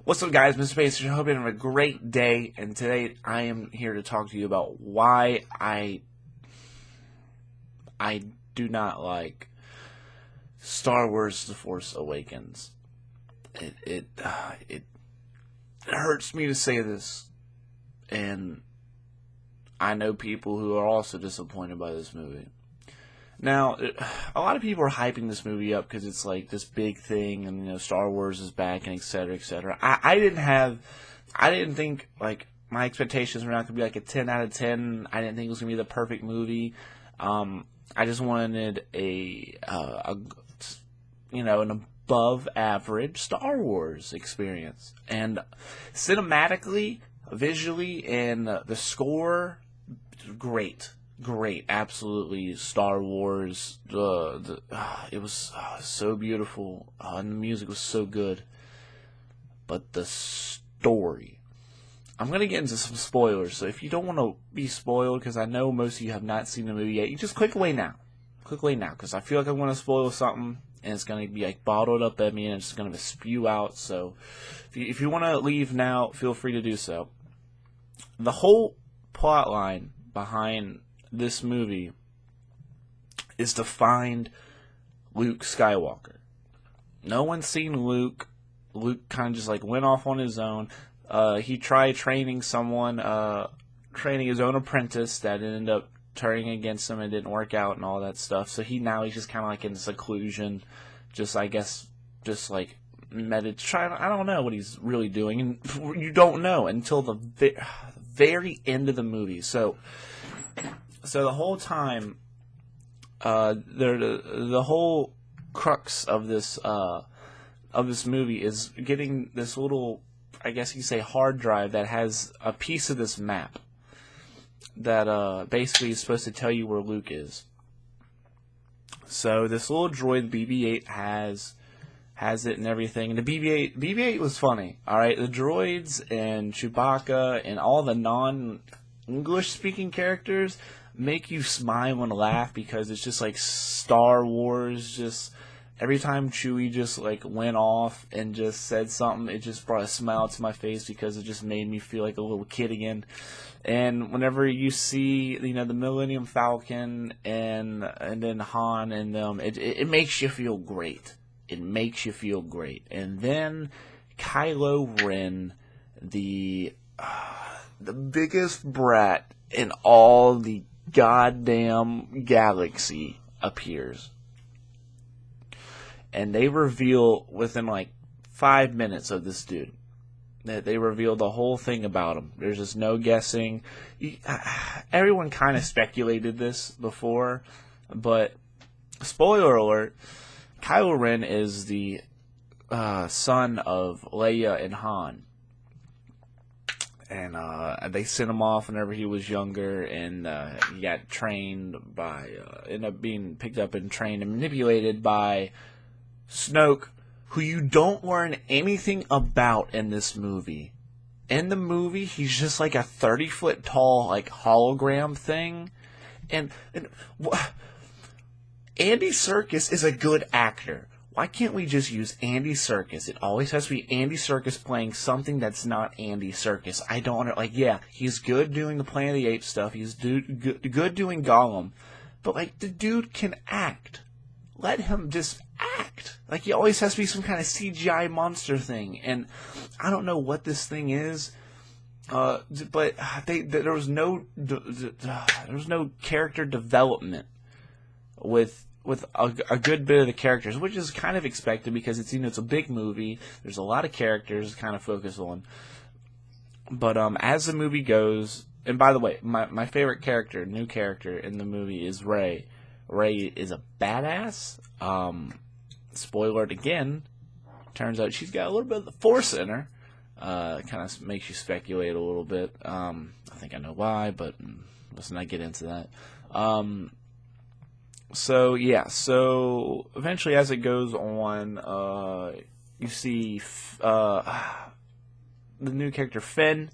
What's up, guys? MisterPayneS. I hope you're having a great day, and today I am here to talk to you about why I do not like Star Wars: The Force Awakens. It hurts me to say this, and I know people who are also disappointed by this movie. Now, a lot of people are hyping this movie up because it's like this big thing, and Star Wars is back, and et cetera, et cetera. I didn't think like my expectations were not going to be like a 10 out of 10. I didn't think it was going to be the perfect movie. I just wanted an above average Star Wars experience, and cinematically, visually, and the score, great. Great, absolutely. Star Wars. It was so beautiful, and the music was so good. But the story. I'm gonna get into some spoilers, so if you don't want to be spoiled, because I know most of you have not seen the movie yet, you just click away now. Click away now, because I feel like I'm gonna spoil something, and it's gonna be like bottled up at me, and it's gonna spew out. So, if you want to leave now, feel free to do so. The whole plot line behind this movie is to find Luke Skywalker. No one's seen Luke. Luke kind of just like went off on his own. He tried training someone, training his own apprentice that ended up turning against him and didn't work out and all that stuff. So he's just kind of like in seclusion, just like meditating. I don't know what he's really doing, and you don't know until the very end of the movie. So the whole time, the whole crux of this movie is getting this little, I guess you say, hard drive that has a piece of this map that basically is supposed to tell you where Luke is. So this little droid BB-8 has it and everything. And the BB-8 was funny. All right, the droids and Chewbacca and all the non-English speaking characters make you smile and laugh, because it's just like Star Wars. Just every time Chewy just like went off and just said something, it just brought a smile to my face, because it just made me feel like a little kid again. And whenever you see the Millennium Falcon and then Han and them, it makes you feel great. It makes you feel great. And then Kylo Ren, the biggest brat in all the goddamn galaxy, appears. And they reveal within like 5 minutes of this dude that they reveal the whole thing about him. There's just no guessing. Everyone kind of speculated this before, but spoiler alert, Kylo Ren is the son of Leia and Han. And they sent him off whenever he was younger, and he got trained by, ended up being picked up and trained and manipulated by Snoke, who you don't learn anything about in this movie. In the movie, he's just like a 30-foot tall, like, hologram thing. And Andy Serkis is a good actor. Why can't we just use Andy Serkis? It always has to be Andy Serkis playing something that's not Andy Serkis. I don't yeah, he's good doing the Planet of the Apes stuff. He's good doing Gollum. But, like, the dude can act. Let him just act. Like, he always has to be some kind of CGI monster thing. And I don't know what this thing is. But there was no character development with a good bit of the characters, which is kind of expected, because it's a big movie. There's a lot of characters to kind of focus on. But as the movie goes, and by the way, my favorite character, new character in the movie, is Rey. Rey is a badass. Spoiler alert again. Turns out she's got a little bit of the Force in her. Kind of makes you speculate a little bit. I think I know why, but let's not get into that. So eventually, as it goes on, you see the new character Finn.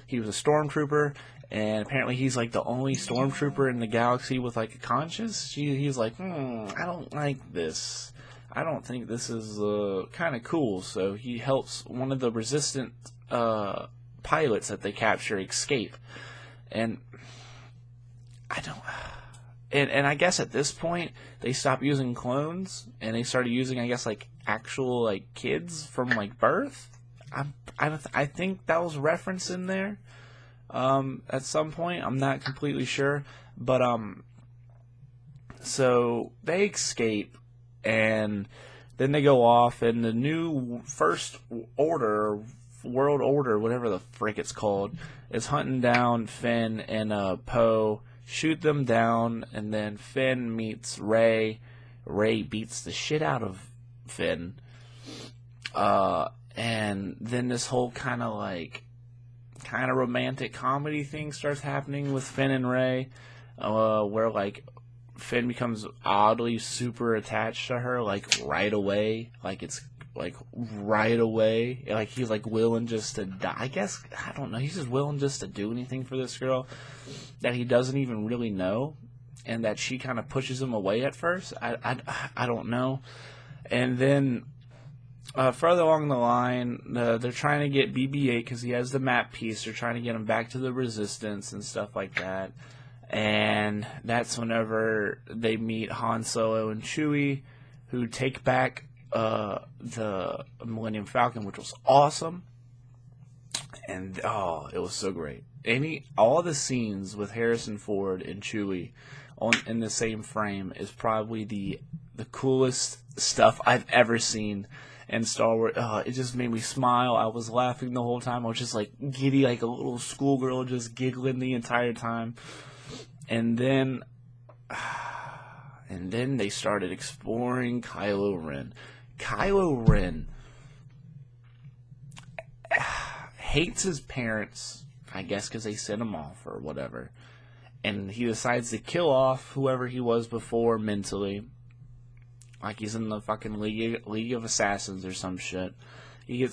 He was a stormtrooper, and apparently he's like the only stormtrooper in the galaxy with like a conscience. He's like, I don't like this. I don't think this is kind of cool. So he helps one of the resistant pilots that they capture escape. And I don't... And I guess at this point, they stopped using clones, and they started using, I guess, like, actual, like, kids from, like, birth. I think that was referenced in there at some point. I'm not completely sure. But, so they escape, and then they go off, and the new First Order, World Order, whatever the frick it's called, is hunting down Finn and Poe, shoot them down, and then Finn meets Rey. Rey beats the shit out of Finn. And then this whole kind of romantic comedy thing starts happening with Finn and Rey, where, like, Finn becomes oddly super attached to her, like, right away. Like, it's, like, right away. Like, he's, like, willing just to die. I guess, I don't know, he's just willing just to do anything for this girl that he doesn't even really know, and that she kind of pushes him away at first. I don't know. And then further along the line, they're trying to get BB-8 because he has the map piece. They're trying to get him back to the Resistance and stuff like that. And that's whenever they meet Han Solo and Chewie, who take back the Millennium Falcon, which was awesome. And it was so great. All the scenes with Harrison Ford and Chewie in the same frame is probably the coolest stuff I've ever seen in Star Wars. It just made me smile. I was laughing the whole time. I was just, like, giddy, like a little schoolgirl, just giggling the entire time. And then they started exploring Kylo Ren. Kylo Ren hates his parents, I guess because they sent him off or whatever. And he decides to kill off whoever he was before mentally. Like he's in the fucking League of Assassins or some shit. He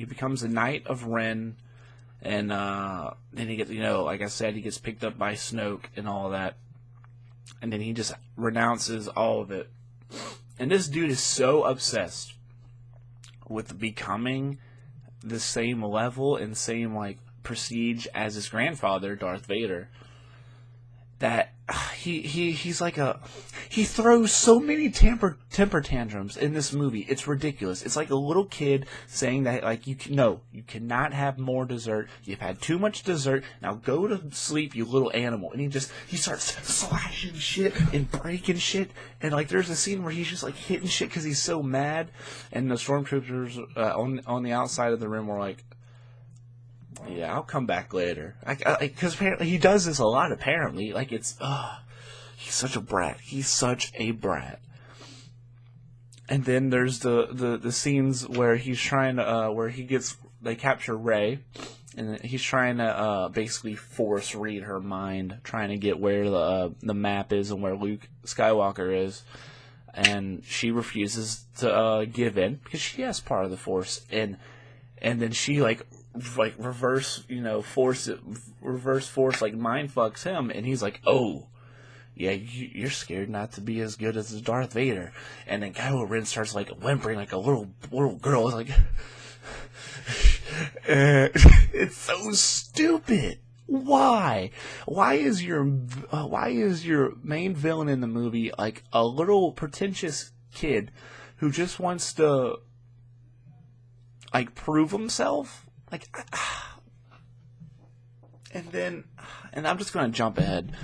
becomes a Knight of Ren. And then he gets, like I said, he gets picked up by Snoke and all that. And then he just renounces all of it. And this dude is so obsessed with becoming the same level and same, like, prestige as his grandfather, Darth Vader, that he's like he throws so many temper tantrums in this movie. It's ridiculous. It's like a little kid saying that, like, you cannot have more dessert. You've had too much dessert. Now go to sleep, you little animal. And he starts slashing shit and breaking shit. And, like, there's a scene where he's just, like, hitting shit because he's so mad. And the stormtroopers on the outside of the room were like, yeah, I'll come back later. Because apparently he does this a lot, apparently. Like, it's, he's such a brat. He's such a brat. And then there's the scenes where he's trying to, they capture Rey, and he's trying to basically force read her mind, trying to get where the map is and where Luke Skywalker is. And she refuses to give in, because she has part of the Force. And then she, reverse force, like, mind fucks him, and he's like, oh, yeah, you're scared not to be as good as Darth Vader. And then Kylo Ren starts, like, whimpering like a little girl. It's like, it's so stupid. Why is your main villain in the movie, like, a little pretentious kid who just wants to, like, prove himself? Like, and I'm just going to jump ahead.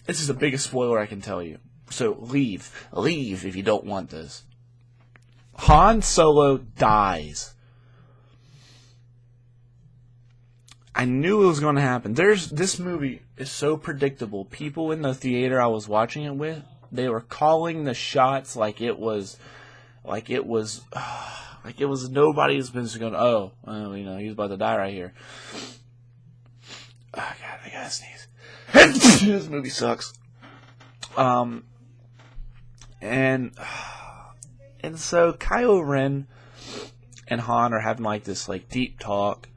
This is the biggest spoiler I can tell you. So leave if you don't want this. Han Solo dies. I knew it was going to happen. This movie is so predictable. People in the theater I was watching it with, they were calling the shots like it was nobody's business going, he's about to die right here. Oh, God, I gotta sneeze. This movie sucks. And so Kylo Ren and Han are having, like, this, like, deep talk,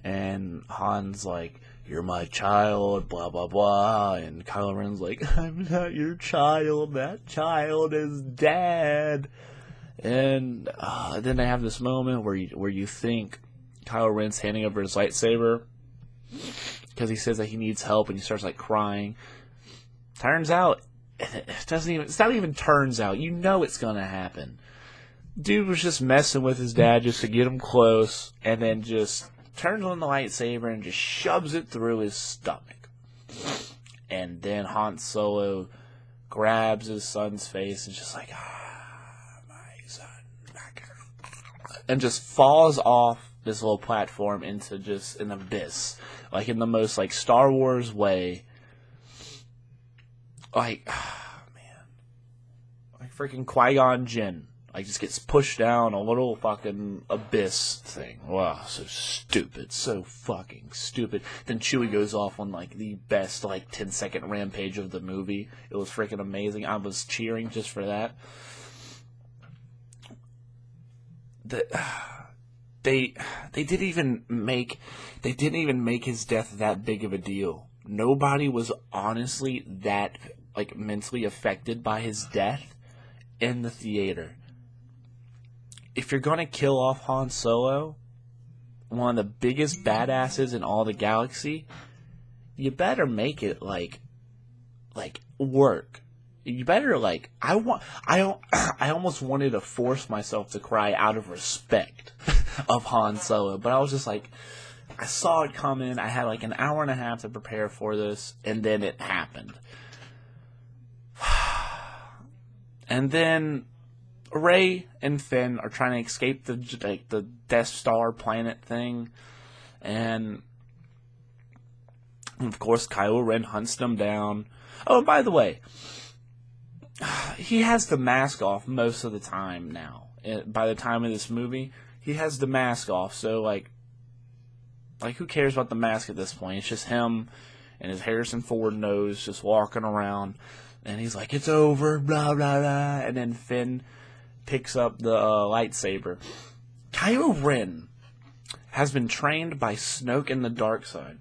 and Han's like, you're my child, blah, blah, blah. And Kylo Ren's like, I'm not your child. That child is dead. And then they have this moment where you think Kylo Ren's handing over his lightsaber because he says that he needs help, and he starts like crying. Turns out, it's not even turns out. You know it's gonna happen. Dude was just messing with his dad just to get him close, and then just turns on the lightsaber and just shoves it through his stomach. And then Han Solo grabs his son's face and just like, my son, and just falls off this little platform into just an abyss, like in the most like Star Wars way. Like, man, like freaking Qui-Gon Jinn, like just gets pushed down a little fucking abyss thing. Wow, so stupid, so fucking stupid. Then Chewie goes off on like the best like 10-second rampage of the movie. It was freaking amazing. I was cheering just for that. They didn't even make his death that big of a deal. Nobody was honestly that like mentally affected by his death in the theater. If you're gonna kill off Han Solo, one of the biggest badasses in all the galaxy, you better make it like work. You better like I almost wanted to force myself to cry out of respect of Han Solo, but I was just like, I saw it coming. I had like an hour and a half to prepare for this, and then it happened. And then Rey and Finn are trying to escape the Death Star planet thing, and of course Kylo Ren hunts them down. Oh, and by the way, he has the mask off most of the time now. By the time of this movie, he has the mask off, so like who cares about the mask at this point? It's just him and his Harrison Ford nose just walking around, and he's like, it's over, blah, blah, blah, and then Finn picks up the lightsaber. Kylo Ren has been trained by Snoke and the dark side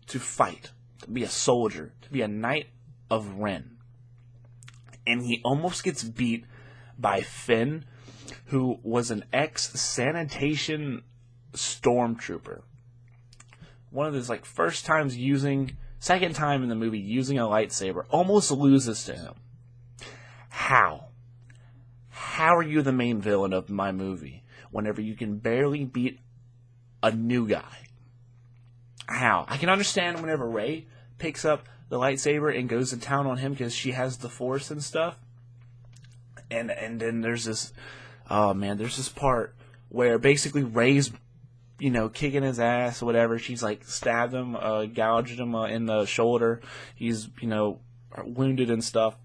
to fight, to be a soldier, to be a knight of Ren. And he almost gets beat by Finn, who was an ex-sanitation stormtrooper. One of his like second time in the movie using a lightsaber, almost loses to him. How? How are you the main villain of my movie whenever you can barely beat a new guy? How? I can understand whenever Rey picks up the lightsaber and goes to town on him because she has the Force and stuff. And then there's this, there's this part where basically Rey's, kicking his ass or whatever. She's like stabbed him, gouged him in the shoulder. He's, wounded and stuff.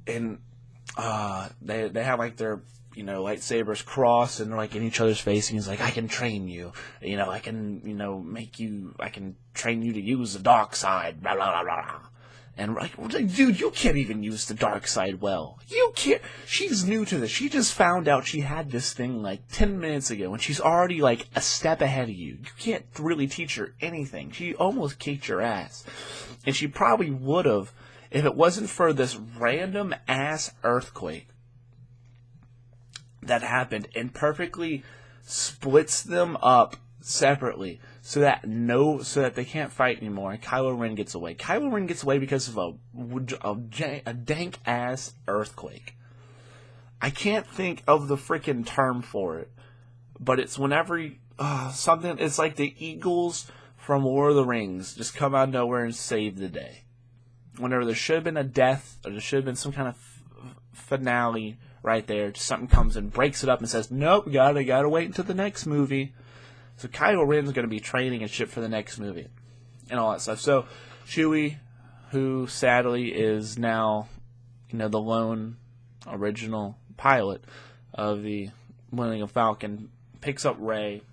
And they have like their, lightsabers crossed and they're like in each other's face. And he's like, I can train you. I can, I can train you to use the dark side. Blah, blah, blah, blah. And like, dude, you can't even use the dark side well. You can't. She's new to this. She just found out she had this thing like 10 minutes ago, and she's already like a step ahead of you. You can't really teach her anything. She almost kicked your ass. And she probably would have if it wasn't for this random ass earthquake that happened and perfectly splits them up separately so that they can't fight anymore, and Kylo Ren gets away. Kylo Ren gets away because of a dank ass earthquake. I can't think of the freaking term for it, but it's whenever something. It's like the Eagles from Lord of the Rings just come out of nowhere and save the day. Whenever there should have been a death or there should have been some kind of finale right there, just something comes and breaks it up and says, "Nope, gotta wait until the next movie." So Kylo Ren's going to be training and shit for the next movie and all that stuff. So Chewy, who sadly is now, the lone original pilot of the Millennium Falcon, picks up Rey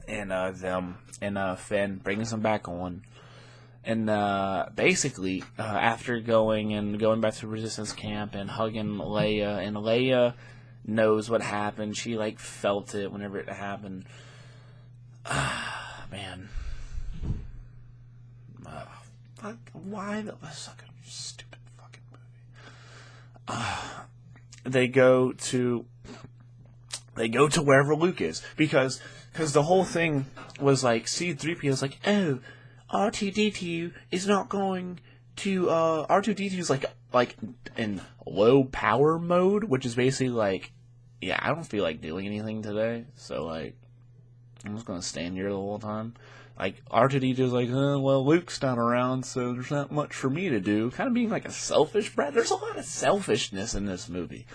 and Finn, brings them back on. And basically, after going back to Resistance Camp and hugging Leia, and Leia knows what happened. She felt it whenever it happened. man. Why? That's such a stupid fucking movie. They go to wherever Luke is, because the whole thing was like C-3PO is like, oh, R2-D2 is not going to R2-D2 is like in low power mode, which is basically like, yeah, I don't feel like doing anything today, so like I'm just gonna stand here the whole time. Like R2-D2 is like, well, Luke's not around, so there's not much for me to do. Kind of being like a selfish brat. There's a lot of selfishness in this movie.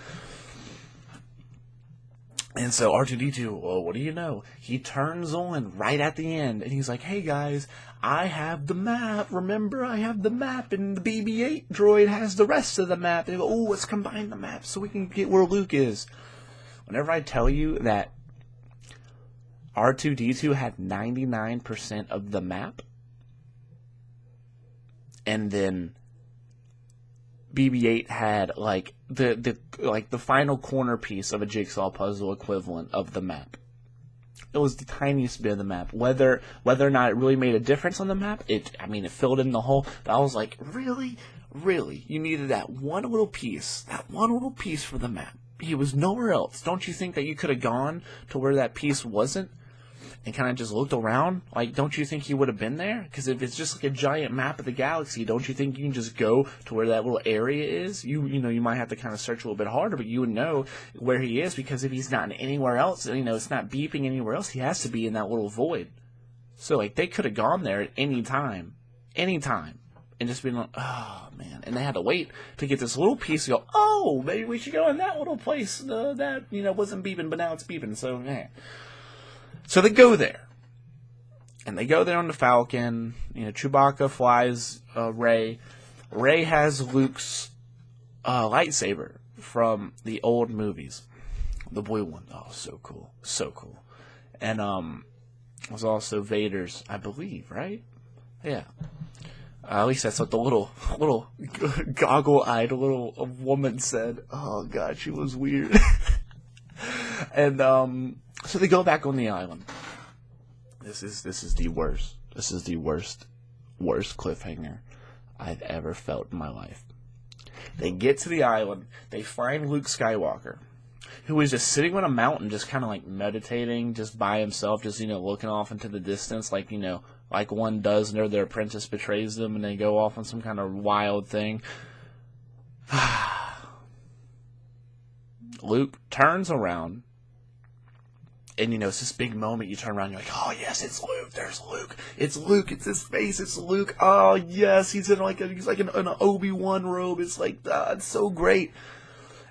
And so R2-D2, well, what do you know? He turns on right at the end, and he's like, hey guys, I have the map. Remember, I have the map, and the BB-8 droid has the rest of the map. And they go, oh, let's combine the map so we can get where Luke is. Whenever I tell you that R2-D2 had 99% of the map, and then BB-8 had like the final corner piece of a jigsaw puzzle equivalent of the map. It was the tiniest bit of the map. Whether or not it really made a difference on the map, it filled in the hole. But I was like, really, you needed that one little piece for the map. He was nowhere else. Don't you think that you could have gone to where that piece wasn't and kind of just looked around? Like, don't you think he would have been there? Because if it's just like a giant map of the galaxy, don't you think you can just go to where that little area is? You might have to kind of search a little bit harder, but you would know where he is, because if he's not anywhere else, it's not beeping anywhere else, he has to be in that little void. So, like, they could have gone there at any time, and just been like, oh, man. And they had to wait to get this little piece to go, oh, maybe we should go in that little place that, wasn't beeping, but now it's beeping, so, yeah. So they go there. And they go there on the Falcon. Chewbacca flies Rey. Rey has Luke's lightsaber from the old movies. The blue one. Oh, so cool. So cool. And it was also Vader's, I believe, right? Yeah. At least that's what the little goggle-eyed little woman said. Oh, God, she was weird. And so they go back on the island. This is the worst. This is the worst cliffhanger I've ever felt in my life. They get to the island. They find Luke Skywalker, who is just sitting on a mountain, just kind of like meditating, just by himself, just looking off into the distance, like like one does whenever their apprentice betrays them, and they go off on some kind of wild thing. Luke turns around. And, it's this big moment. You turn around, you're like, oh, yes, it's Luke. There's Luke. It's Luke. It's his face. It's Luke. Oh, yes, he's in he's like in an Obi-Wan robe. It's like, it's so great.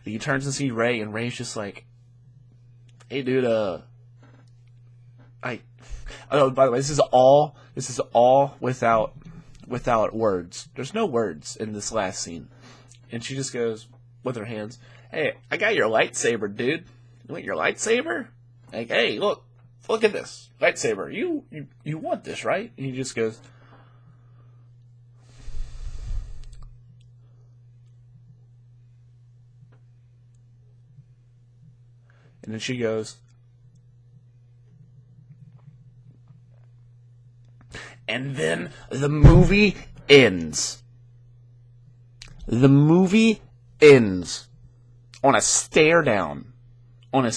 And he turns and sees Rey, and Rey's just like, hey, dude, oh, by the way, this is all without words. There's no words in this last scene. And she just goes, with her hands, hey, I got your lightsaber, dude. You want your lightsaber? Like, hey, look at this lightsaber. You want this, right? And he just goes, and then she goes, and then the movie ends. The movie ends on a stare down. On a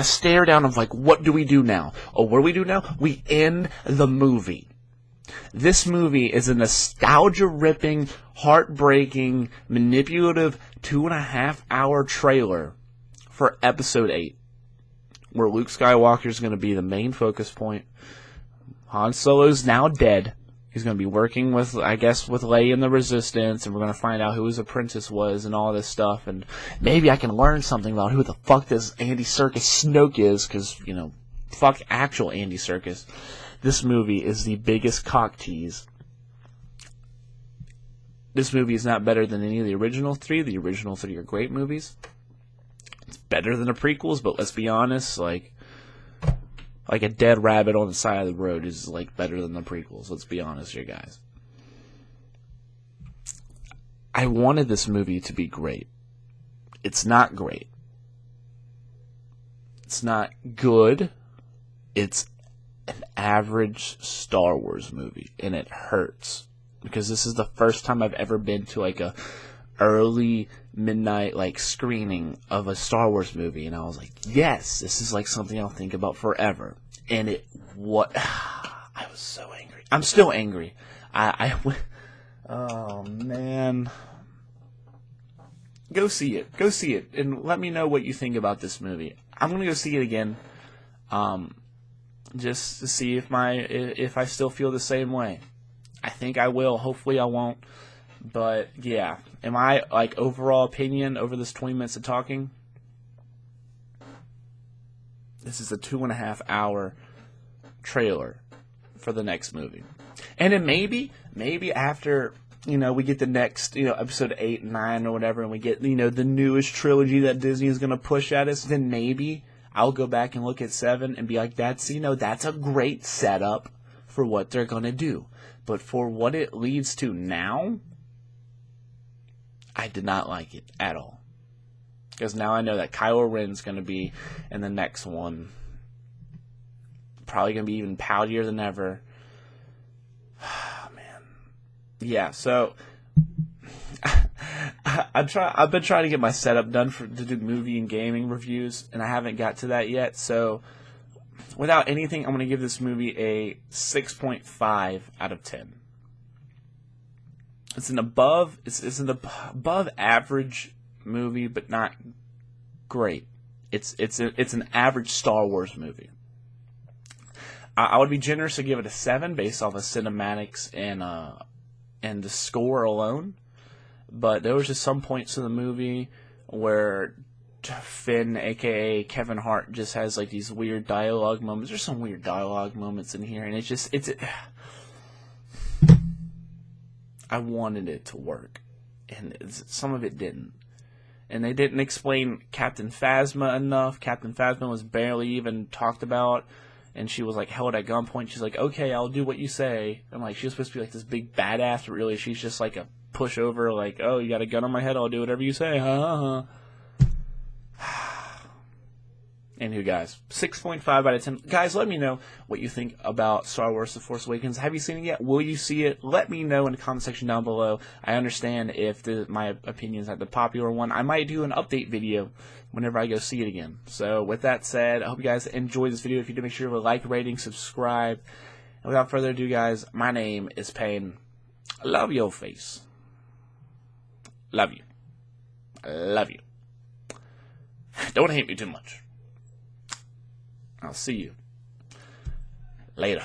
stare down of like, what do we do now? Oh, what do we do now? We end the movie. This movie is a nostalgia-ripping, heartbreaking, manipulative 2.5-hour trailer for Episode 8, where Luke Skywalker is going to be the main focus point. Han Solo's now dead. He's going to be working with Leia in the Resistance, and we're going to find out who his apprentice was and all this stuff, and maybe I can learn something about who the fuck this Andy Serkis Snoke is, because, fuck actual Andy Serkis. This movie is the biggest cock tease. This movie is not better than any of the original three. The original three are great movies. It's better than the prequels, but let's be honest, like a dead rabbit on the side of the road is like better than the prequels. Let's be honest here, guys. I wanted this movie to be great. It's not great. It's not good. It's an average Star Wars movie, and it hurts because this is the first time I've ever been to like a early midnight like screening of a Star Wars movie, and I was like, yes, this is like something I'll think about forever. And I was so angry. I'm still angry. Oh man. Go see it. Go see it. And let me know what you think about this movie. I'm going to go see it again. Just to see if I still feel the same way. I think I will. Hopefully I won't. But yeah. Am I like overall opinion over this 20 minutes of talking? This is a 2.5 hour trailer for the next movie. And then maybe after, we get the next, episode 8 and 9 or whatever, and we get, the newest trilogy that Disney is going to push at us, then maybe I'll go back and look at 7 and be like, that's a great setup for what they're going to do. But for what it leads to now, I did not like it at all. Because now I know that Kylo Ren's going to be in the next one. Probably going to be even poutier than ever. Yeah, so I've been trying to get my setup done to do movie and gaming reviews, and I haven't got to that yet. So, without anything, I'm going to give this movie a 6.5 out of 10. It's an above average movie, but not great. It's an average Star Wars movie. I would be generous to give it a 7 based off of cinematics and the score alone, but there was just some points in the movie where Finn, aka Kevin Hart, just has like these weird dialogue moments. There's some weird dialogue moments in here, and I wanted it to work, and some of it didn't. And they didn't explain Captain Phasma enough. Captain Phasma was barely even talked about. And she was like held at gunpoint. She's like, okay, I'll do what you say. And like, she was supposed to be like this big badass, but really she's just like a pushover, like, oh, you got a gun on my head, I'll do whatever you say. Anywho, guys, 6.5 out of 10. Guys, let me know what you think about Star Wars The Force Awakens. Have you seen it yet? Will you see it? Let me know in the comment section down below. I understand if my opinion is not the popular one. I might do an update video whenever I go see it again. So, with that said, I hope you guys enjoyed this video. If you did, make sure to like, rating, subscribe. And without further ado, guys, my name is Payne. I love your face. Love you. I love you. Don't hate me too much. I'll see you later.